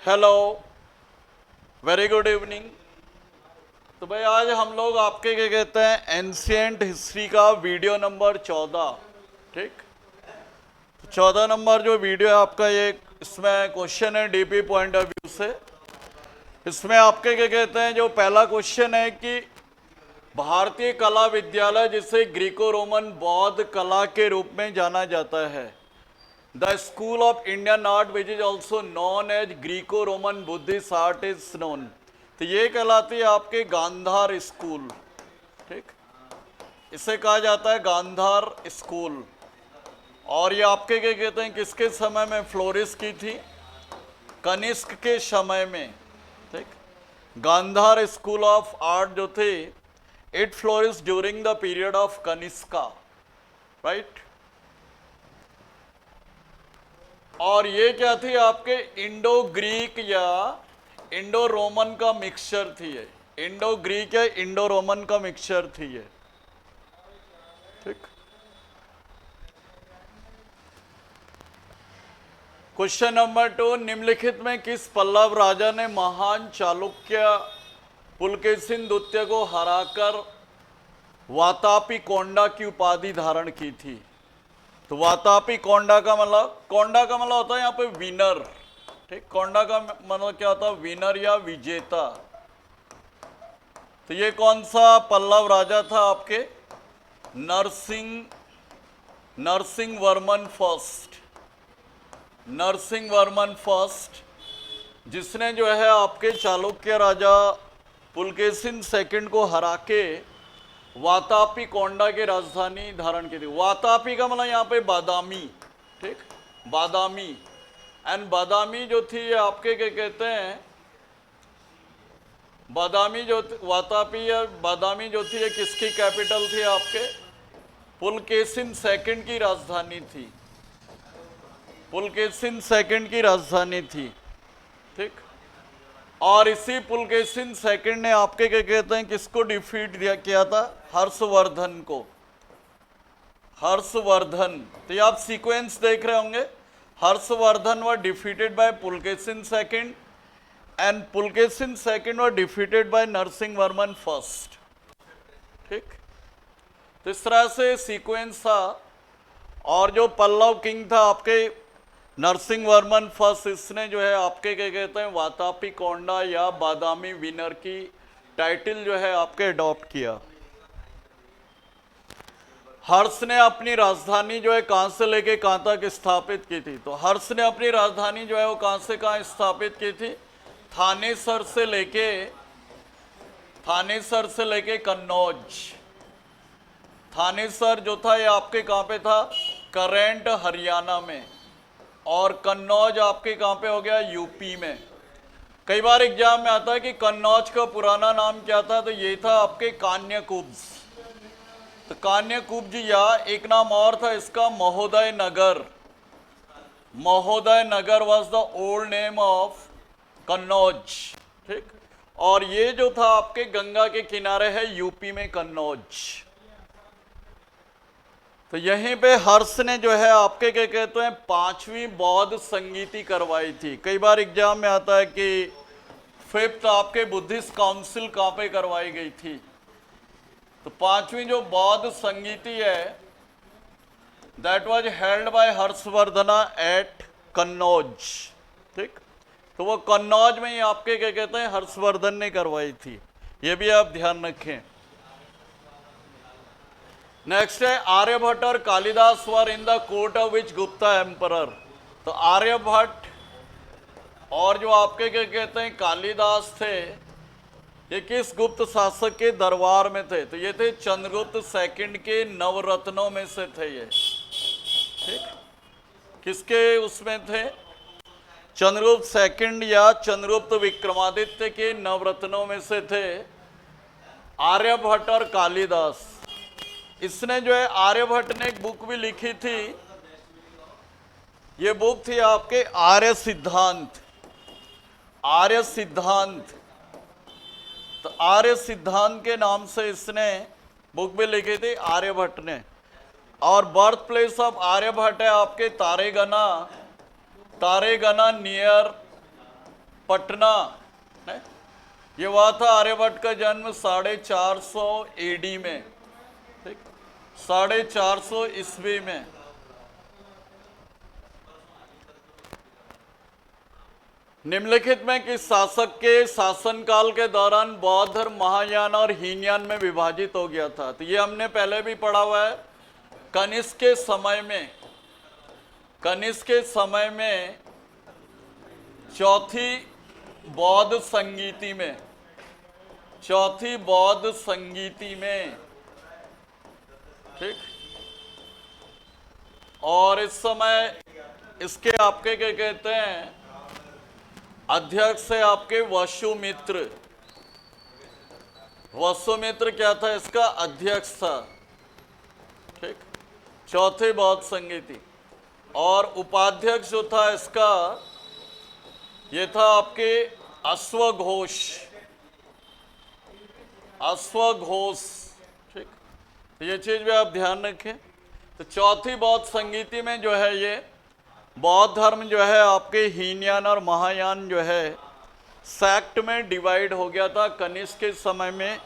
Hello, very good evening. तो भाई आज हम लोग आपके क्या कहते हैं एंशिएंट हिस्ट्री का वीडियो नंबर 14। ठीक, तो 14 नंबर जो वीडियो है आपका, ये इसमें क्वेश्चन है डीपी पॉइंट ऑफ व्यू से। इसमें आपके क्या कहते हैं जो पहला क्वेश्चन है कि भारतीय कला विद्यालय जिसे ग्रीको रोमन बौद्ध कला के रूप में जाना जाता है, the school of Indian art which is also known as Greco Roman Buddhist art is known. तो ये कहलाती है आपके गांधार स्कूल। ठीक, इसे कहा जाता है गांधार स्कूल। और ये आपके क्या कहते हैं किसके समय में फ्लोरिश की थी? कनिष्क के समय में। ठीक, गांधार स्कूल ऑफ आर्ट जो थे it flourish during the period of Kanishka, right. और ये क्या थी आपके इंडो ग्रीक या इंडो रोमन का मिक्सचर थी ये। इंडो ग्रीक या इंडो रोमन का मिक्सचर थी ये। ठीक, क्वेश्चन नंबर 2, निम्नलिखित में किस पल्लव राजा ने महान चालुक्य पुलकेशिन द्वितीय को हराकर वातापी कोंडा की उपाधि धारण की थी? तो वातापी कोंडा का मतलब होता है यहाँ पे विनर। ठीक, कोंडा का मतलब क्या होता है? विनर या विजेता। तो ये कौन सा पल्लव राजा था आपके? नरसिंह वर्मन फर्स्ट। नरसिंह वर्मन फर्स्ट, जिसने जो है आपके चालुक्य राजा पुलकेशिन सेकंड को हरा के वातापी कोंडा की राजधानी धारण की थी। वातापी का मतलब यहाँ पे बादामी। ठीक, बादामी। एंड बादामी जो थी ये आपके क्या कहते हैं, बादामी जो वातापी या बादामी जो थी ये किसकी कैपिटल थी? आपके पुलकेशिन सेकंड की राजधानी थी। पुलकेशिन सेकंड की राजधानी थी। ठीक, और इसी पुलकेशिन सेकंड ने आपके क्या कहते हैं किसको डिफीट किया था? हर्षवर्धन को। हर्षवर्धन। तो ये आप सीक्वेंस देख रहे होंगे। Harshavardhan were defeated by Pulakeshin second and Pulakeshin second were defeated by Narasimha Varman first. ठीक, तो इस तरह से सीक्वेंस था। और जो पल्लव किंग था आपके नरसिंह वर्मन फर्स्ट, इसने जो है आपके क्या कहते हैं वातापी कोंडा या बादामी विनर की टाइटल जो है आपके अडॉप्ट किया। हर्ष ने अपनी राजधानी जो है कहां से लेके कहां तक स्थापित की थी? तो हर्ष ने अपनी राजधानी जो है वो कहां से कहां स्थापित की थी? थानेसर से लेके कन्नौज। थानेसर जो था ये आपके कहां पे था? करेंट हरियाणा में। और कन्नौज आपके कहां पे हो गया? यूपी में। कई बार एग्जाम में आता है कि कन्नौज का पुराना नाम क्या था? तो ये था आपके कान्यकुब्ज। तो कान्यकुब्ज या एक नाम और था इसका Mahodaya Nagar. Mahodaya Nagar was the old name of Kannauj. ठीक, और ये जो था आपके गंगा के किनारे है यूपी में कन्नौज। तो यहीं पे हर्ष ने जो है आपके क्या कहते हैं 5वीं बौद्ध संगीति करवाई थी। कई बार एग्जाम में आता है कि 5th आपके बुद्धिस्ट काउंसिल कहाँ पे करवाई गई थी? तो 5वीं जो बौद्ध संगीति है that was held by Harshavardhana at Kannauj. ठीक, तो वो कन्नौज में ही आपके क्या कहते हैं हर्षवर्धन ने करवाई थी। ये भी आप ध्यान रखें। नेक्स्ट है आर्यभट्ट और Kalidas were in the court of which Gupta emperor. तो आर्यभट्ट और जो आपके क्या कहते हैं कालिदास थे ये किस गुप्त शासक के दरबार में थे? तो ये थे चंद्रगुप्त सेकंड के नवरत्नों में से थे ये। ठीक, किसके उसमें थे? चंद्रगुप्त सेकंड या चंद्रगुप्त विक्रमादित्य के नवरत्नों में से थे आर्यभट्ट और कालिदास। इसने जो है आर्यभट्ट ने एक बुक भी लिखी थी। ये बुक थी आपके आर्य सिद्धांत। आर्य सिद्धांत। तो आर्य सिद्धांत के नाम से इसने बुक भी लिखी थी आर्यभट्ट ने। और बर्थ प्लेस ऑफ आर्यभट्ट है आपके तारेगना नियर पटना है, ये हुआ था आर्यभट्ट का जन्म 450 एडी में, ठीक, 450 ईस्वी में। निम्नलिखित में किस शासक के शासनकाल के दौरान बौद्ध धर्म महायान और हीनयान में विभाजित हो गया था? तो ये हमने पहले भी पढ़ा हुआ है। कनिष्क के समय में, कनिष्क के समय में चौथी बौद्ध संगीति में, चौथी बौद्ध संगीति में, ठीक। और इस समय इसके आपके क्या कहते हैं, अध्यक्ष है आपके वसुमित्र। वसुमित्र क्या था, इसका अध्यक्ष था, ठीक, चौथे बौद्ध संगीति। और उपाध्यक्ष जो था इसका, ये था आपके अश्वघोष, अश्वघोष, ठीक। तो ये चीज भी आप ध्यान रखें। तो चौथी बौद्ध संगीति में जो है ये बौद्ध धर्म जो है आपके हीनयान और महायान जो है सेक्ट में डिवाइड हो गया था कनिष्क के समय में।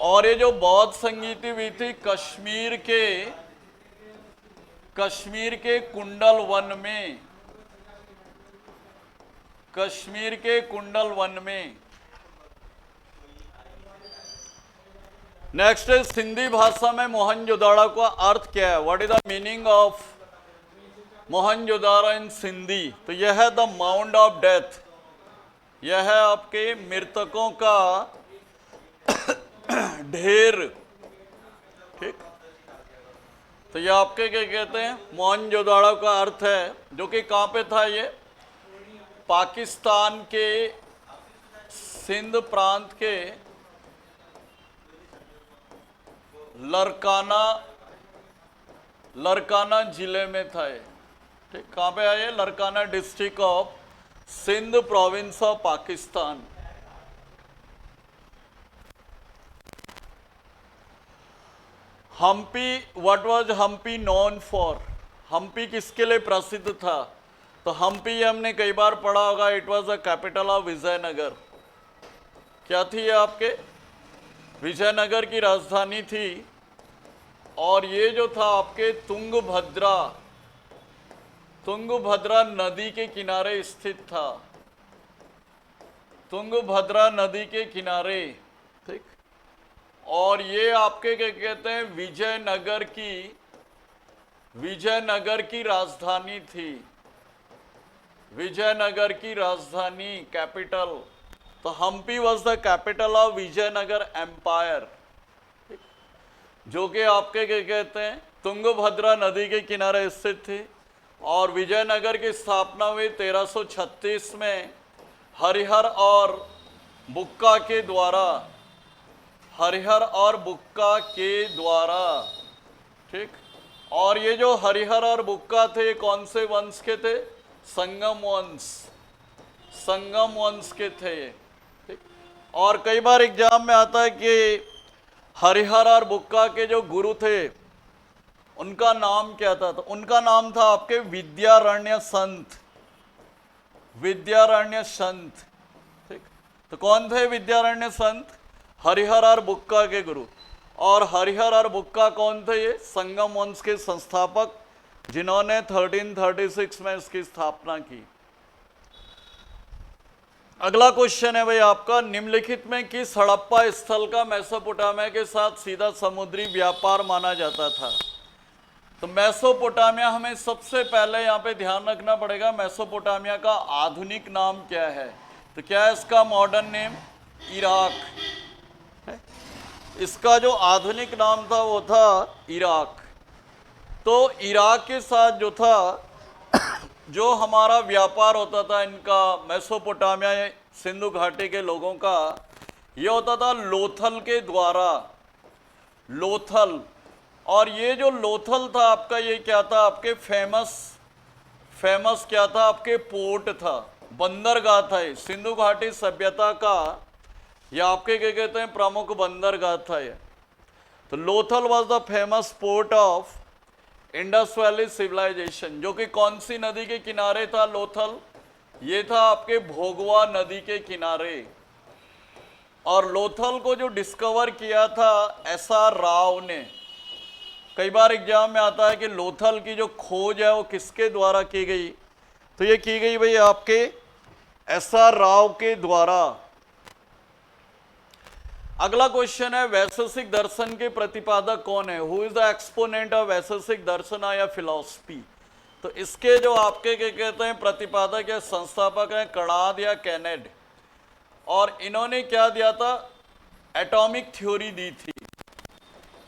और ये जो बौद्ध संगीति हुई थी कश्मीर के कुंडल वन में, कश्मीर के कुंडल वन में। नेक्स्ट है सिंधी भाषा में मोहनजोदाड़ो का अर्थ क्या है? What is the meaning of Mohenjodaro in Sindhi? तो यह है द माउंड ऑफ डेथ, यह है आपके मृतकों का ढेर, ठीक। तो ये आपके क्या कहते हैं, मोहनजोदाड़ो का अर्थ है, जो कि कहाँ पे था ये, पाकिस्तान के सिंध प्रांत के लरकाना जिले में था ये, ठीक। कहाँ पे है ये? Larkana district of Sindh province of Pakistan. Hampi, what was Hampi known for? Hampi किसके लिए प्रसिद्ध था? तो हम्पी हमने कई बार पढ़ा होगा, it was the capital of Vijayanagar. क्या थी ये आपके? विजयनगर की राजधानी थी। और ये जो था आपके तुंगभद्रा नदी के किनारे स्थित था, तुंगभद्रा नदी के किनारे, ठीक। और ये आपके क्या कहते हैं, विजयनगर की राजधानी थी, विजयनगर की राजधानी, कैपिटल। तो Hampi was the capital of Vijayanagar empire, जो कि आपके क्या कहते हैं, तुंगभद्रा नदी के किनारे स्थित थी। और विजयनगर की स्थापना हुई 1336 में हरिहर और बुक्का के द्वारा, हरिहर और बुक्का के द्वारा, ठीक। और ये जो हरिहर और बुक्का थे, कौन से वंश के थे? संगम वंश के थे, ठीक। और कई बार एग्जाम में आता है कि हरिहर और बुक्का के जो गुरु थे उनका नाम क्या था? तो उनका नाम था आपके विद्यारण्य संत, ठीक। तो कौन थे विद्यारण्य संत? हरिहर और बुक्का के गुरु। और हरिहर और बुक्का कौन थे? ये संगम वंश के संस्थापक, जिन्होंने 1336 में इसकी स्थापना की। अगला क्वेश्चन है भाई आपका, निम्नलिखित में किस हड़प्पा स्थल का मेसोपोटामिया के साथ सीधा समुद्री व्यापार माना जाता था? तो मेसोपोटामिया, हमें सबसे पहले यहाँ पे ध्यान रखना पड़ेगा मेसोपोटामिया का आधुनिक नाम क्या है। तो क्या है इसका मॉडर्न नेम? इराक है। इसका जो आधुनिक नाम था वो था इराक। तो इराक के साथ जो था, जो हमारा व्यापार होता था इनका, मेसोपोटामिया सिंधु घाटी के लोगों का, ये होता था लोथल के द्वारा, लोथल। और ये जो लोथल था आपका, ये क्या था आपके फेमस क्या था आपके? पोर्ट था, बंदरगाह था। ये सिंधु घाटी सभ्यता का, ये आपके क्या कहते हैं, प्रमुख बंदरगाह था ये। तो Lothal was the famous port of Indus valley civilisation, जो कि कौन सी नदी के किनारे था लोथल? ये था आपके भोगवा नदी के किनारे। और लोथल को जो डिस्कवर किया था SR राव ने। कई बार एग्जाम में आता है कि लोथल की जो खोज है वो किसके द्वारा की गई, तो ये की गई भाई आपके SR राव के द्वारा। अगला क्वेश्चन है वैशेषिक दर्शन के प्रतिपादक कौन है? Who is the exponent of Vaisheshika Darshan या फिलॉसफी? तो इसके जो आपके क्या कहते हैं प्रतिपादक या संस्थापक हैं कणाद या कैनेड। और इन्होंने क्या दिया था? एटॉमिक थ्योरी दी थी।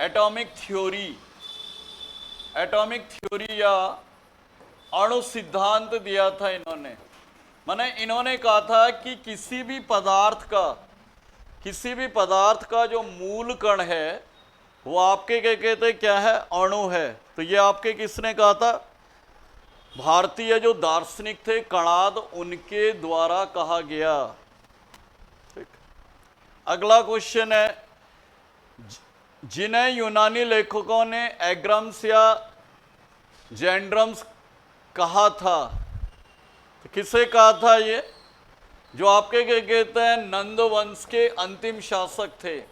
एटॉमिक थ्योरी या अणु सिद्धांत दिया था इन्होंने। माने इन्होंने कहा था कि किसी भी पदार्थ का जो मूल कण है वो आपके क्या कहते हैं क्या है? अणु है। तो ये आपके किसने कहा था? भारतीय जो दार्शनिक थे कणाद, उनके द्वारा कहा गया। ठीक। अगला क्वेश्चन है जिन्हें यूनानी लेखकों ने एग्रम्स या जेंड्रम्स कहा था, तो किसे कहा था? ये जो आपके क्या कहते हैं नंद वंश के अंतिम शासक थे।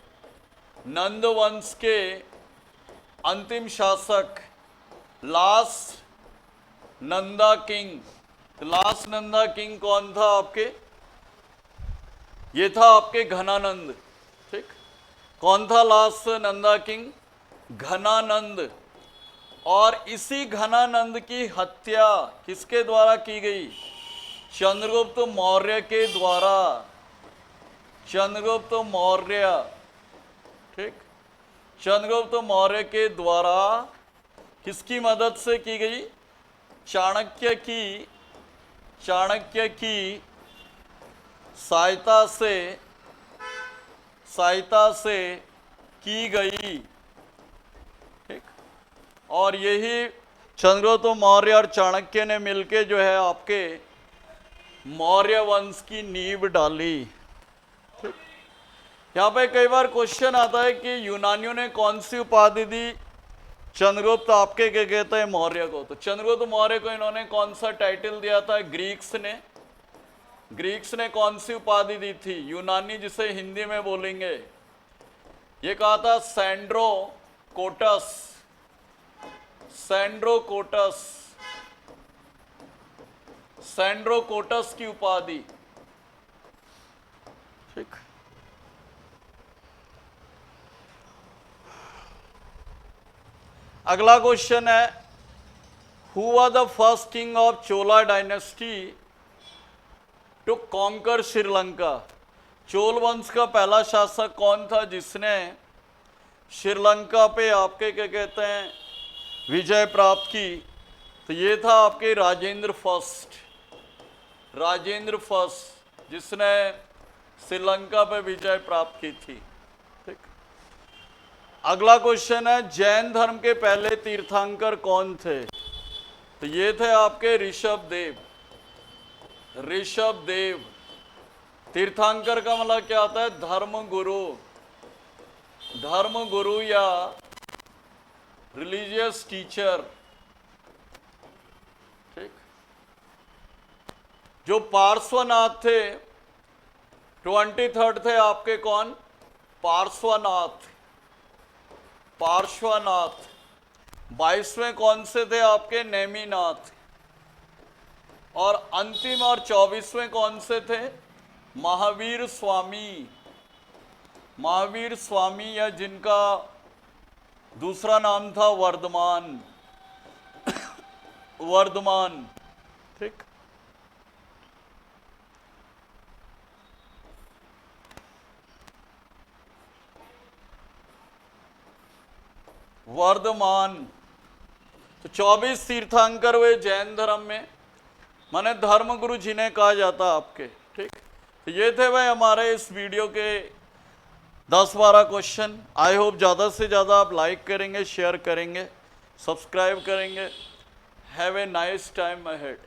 नंद वंश के अंतिम शासक लास्ट नंदा किंग। तो लास्ट नंदा किंग कौन था आपके? ये था आपके घनानंद। ठीक। कौन था लास्ट नंदा किंग? घनानंद। और इसी घनानंद की हत्या किसके द्वारा की गई? चंद्रगुप्त मौर्य के द्वारा। चंद्रगुप्त मौर्य। ठीक। चंद्रगुप्त मौर्य के द्वारा किसकी मदद से की गई? चाणक्य की सहायता से की गई। ठीक। और यही चंद्रगुप्त मौर्य और चाणक्य ने मिलके जो है आपके मौर्य वंश की नींव डाली। ठीक। यहाँ पे कई बार क्वेश्चन आता है कि यूनानियों ने कौन सी उपाधि दी चंद्रगुप्त आपके क्या कहते हैं मौर्य को? तो चंद्रगुप्त मौर्य को इन्होंने कौन सा टाइटल दिया था? ग्रीक्स ने कौन सी उपाधि दी थी? यूनानी जिसे हिंदी में बोलेंगे, ये कहा था सैंड्रोकोटस की उपाधि। ठीक। अगला क्वेश्चन है who was the first king of Chola dynasty to conquer Sri Lanka? Chola वंश का पहला शासक कौन था जिसने श्रीलंका पे आपके क्या कहते हैं विजय प्राप्त की? तो ये था आपके राजेंद्र फर्स्ट जिसने श्रीलंका पे विजय प्राप्त की थी। ठीक। अगला क्वेश्चन है जैन धर्म के पहले तीर्थंकर कौन थे? तो ये थे आपके ऋषभदेव। तीर्थंकर का मतलब क्या आता है? धर्म गुरु या रिलीजियस टीचर। ठीक। जो पार्श्वनाथ थे 23rd थे आपके कौन? पार्श्वनाथ। 22वें कौन से थे आपके? नेमिनाथ। और अंतिम और 24वें कौन से थे? महावीर स्वामी या जिनका दूसरा नाम था वर्धमान। ठीक। वर्धमान। तो 24 तीर्थंकर हुए जैन धर्म में, माने धर्म गुरु जिन्हें कहा जाता आपके। ठीक। तो ये थे भाई हमारे इस वीडियो के 10-12 क्वेश्चन। आई होप ज़्यादा से ज़्यादा आप लाइक करेंगे, शेयर करेंगे, सब्सक्राइब करेंगे। Have a nice time ahead.